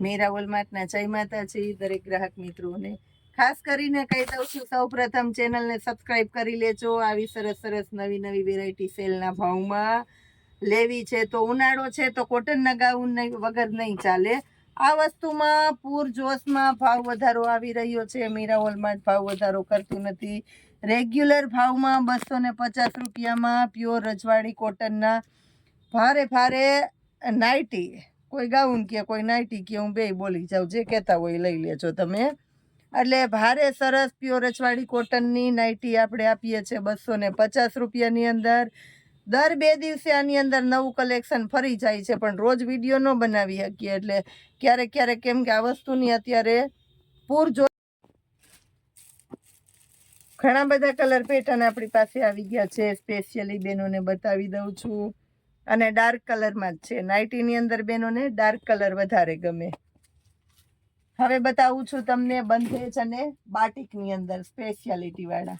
મીરા વોલમાર્ટના જય માતાજી દરેક ગ્રાહક મિત્રોને ખાસ કરીને કહી દઉં છું, સૌપ્રથમ ચેનલને સબસ્ક્રાઇબ કરી લેજો. આવી સરસ સરસ નવી નવી વેરાયટી સેલના ભાવમાં લેવી છે તો ઉનાળો છે તો કોટનના ગાઉન વગર નહીં ચાલે. આ વસ્તુમાં પૂરજોશમાં ભાવ વધારો આવી રહ્યો છે. મીરા વોલમાર્ટ ભાવ વધારો કરતું નથી. રેગ્યુલર ભાવમાં 250 રૂપિયામાં પ્યોર રજવાડી કોટનના ભારે ભારે નાઇટી, કોઈ ગાઉન કે કોઈ નાઇટી કે, હું બે બોલી જાઉં, જે કહેતા હોય લઈ લેજો તમે. એટલે ભારે સરસ પ્યોર રજવાડી કોટનની નાઇટી આપણે આપીએ છીએ 250 રૂપિયાની અંદર. દર 2 દિવસે આની અંદર નવું કલેક્શન ફરી જાય છે, પણ રોજ વિડીયો ન બનાવી શકીએ એટલે ક્યારેક ક્યારેક, કેમ કે આ વસ્તુની અત્યારે પૂરજો ઘણા બધા કલર પેટર્ન આપણી પાસે આવી ગયા છે. સ્પેશિયલી બહેનોને બતાવી દઉં છું, અને ડાર્ક કલરમાં જ છે. નાઇટીની અંદર બહેનોને ડાર્ક કલર વધારે ગમે. હવે બતાવું છું તમને બંધેજ અને બાટિકની અંદર સ્પેશિયાલિટી વાળા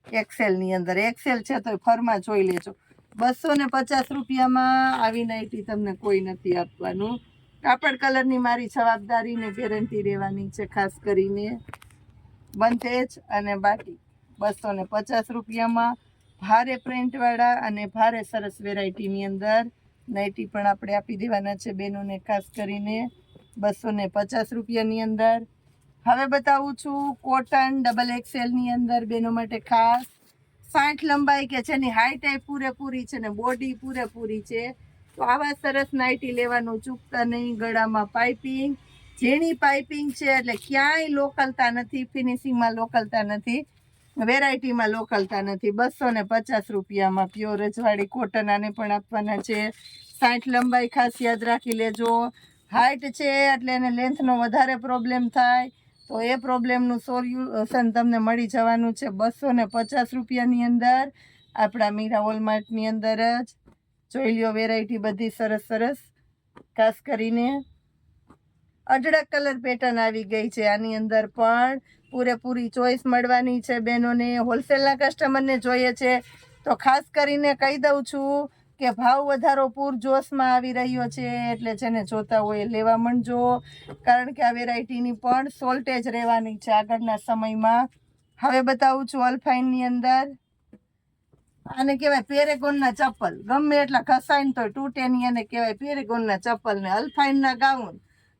એક્સેલની અંદર. એક્સેલ છે તો ફરમાં જોઈ લેજો. 250 રૂપિયામાં આવી નાઇટી તમને કોઈ નથી આપવાનું. કાપડ કલરની મારી જવાબદારી ને ગેરંટી રહેવાની છે. ખાસ કરીને બંધેજ અને બાટિક 250 રૂપિયામાં ભારે પ્રિન્ટવાળા અને ભારે સરસ વેરાયટીની અંદર નાઇટી પણ આપણે આપી દેવાના છે બહેનોને, ખાસ કરીને 250 રૂપિયાની અંદર. હવે બતાવું છું કોટન ડબલ એક્સેલની અંદર બહેનો માટે ખાસ 60 લંબાઈ કે જેની હાઈટ પૂરેપૂરી છે ને બોડી પૂરેપૂરી છે, તો આવા સરસ નાઇટી લેવાનું ચૂકતા નહીં. ગળામાં પાઇપિંગ, ઝીણી પાઇપિંગ છે એટલે ક્યાંય લોકલતા નથી, ફિનિશિંગમાં લોકલતા નથી, વેરાયટીમાં લોકલતા નથી. 250 રૂપિયામાં પ્યોર રજવાડી કોટન આને પણ આપવાના છે. 60 લંબાઈ ખાસ યાદ રાખી લેજો. હાઈટ છે એટલે એને લેન્થનો વધારે પ્રોબ્લેમ થાય, તો એ પ્રોબ્લેમનું સોલ્યુશન તમને મળી જવાનું છે 250 રૂપિયાની અંદર. આપણા મીરા વોલમાર્ટની અંદર જ જોઈ લ્યો વેરાયટી બધી સરસ સરસ. ખાસ કરીને અઢળક કલર પેટર્ન આવી ગઈ છે. આની અંદર પણ પૂરેપૂરી ચોઈસ મળવાની છે બહેનોને. હોલસેલના કસ્ટમરને જોઈએ છે તો ખાસ કરીને કહી દઉં છું કે ભાવ વધારો પૂરજોશમાં આવી રહ્યો છે, એટલે જેને જોતા હોય લેવા માંડજો. કારણ કે આ વેરાયટીની પણ શોર્ટેજ રહેવાની છે આગળના સમયમાં. હવે બતાવું છું અલ્ફાઇનની અંદર. આને કહેવાય પેરેગોનના ચપ્પલ. ગમે એટલા ખસાય ને તો તૂટે નહીં, એને કહેવાય પેરેગોનના ચપ્પલ. ને અલ્ફાઇનના ગાઉન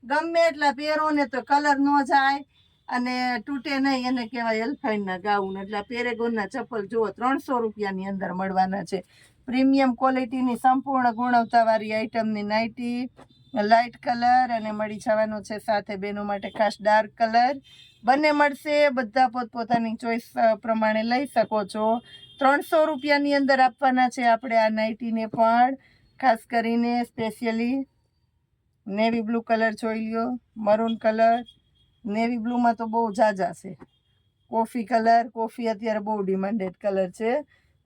ગમે એટલા પહેરો ને તો કલર ન જાય અને તૂટે નહીં, એને કહેવાય અલ્ફાઇનના ગાઉન. એટલે પેરેગોનના ચપ્પલ જુઓ 300 રૂપિયાની અંદર મળવાના છે. પ્રીમિયમ ક્વોલિટીની સંપૂર્ણ ગુણવત્તાવાળી આઇટમની નાઇટી લાઇટ કલર અને મળી જવાનો છે સાથે બહેનો માટે ખાસ ડાર્ક કલર. બંને મળશે, બધા પોતપોતાની ચોઈસ પ્રમાણે લઈ શકો છો. 300 રૂપિયાની અંદર આપવાના છે આપણે આ નાઇટીને પણ. ખાસ કરીને સ્પેશિયલી નેવી બ્લુ કલર જોઈ લ્યો, મરૂન કલર. નેવી બ્લુમાં તો બહુ ઝાઝા છે. કોફી કલર, કોફી અત્યારે બહુ ડિમાન્ડેડ કલર છે,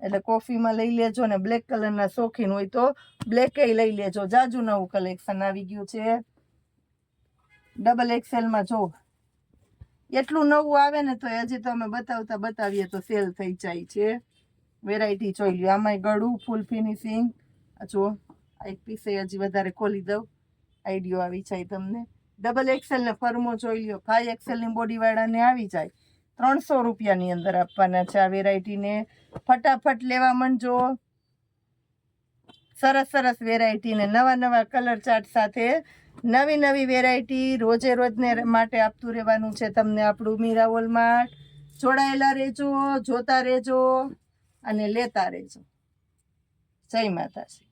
એટલે કોફીમાં લઈ લેજો. ને બ્લેક કલરના શોખીન હોય તો બ્લેકે લઈ લેજો. જાજુ નવું કલેક્શન આવી ગયું છે ડબલ એક્સેલમાં. જો એટલું નવું આવે ને તો હજી તો અમે બતાવીએ તો સેલ થઈ જાય છે. વેરાયટી જોઈ લ્યો. આમાંય ગળું ફૂલ ફિનિશિંગ. જો એક પીસે હજી વધારે ખોલી દઉં, આઈડિયો આવી જાય તમને. ડબલ એક્સેલ ને ફરમો જોઈ લ્યો. 5 એક્સેલની બોડીવાળાને આવી જાય 300 રૂપિયાની અંદર આપવાના છે આ વેરાયટીને. ફટાફટ લેવા માંડજો. સરસ સરસ વેરાયટીને નવા નવા કલર ચાર્ટ સાથે નવી નવી વેરાયટી રોજે રોજને માટે આપતું રહેવાનું છે તમને આપણું મીરા વોલમાર્ટ. જોડાયેલા રહેજો, જોતા રહેજો અને લેતા રહેજો. જય માતાજી.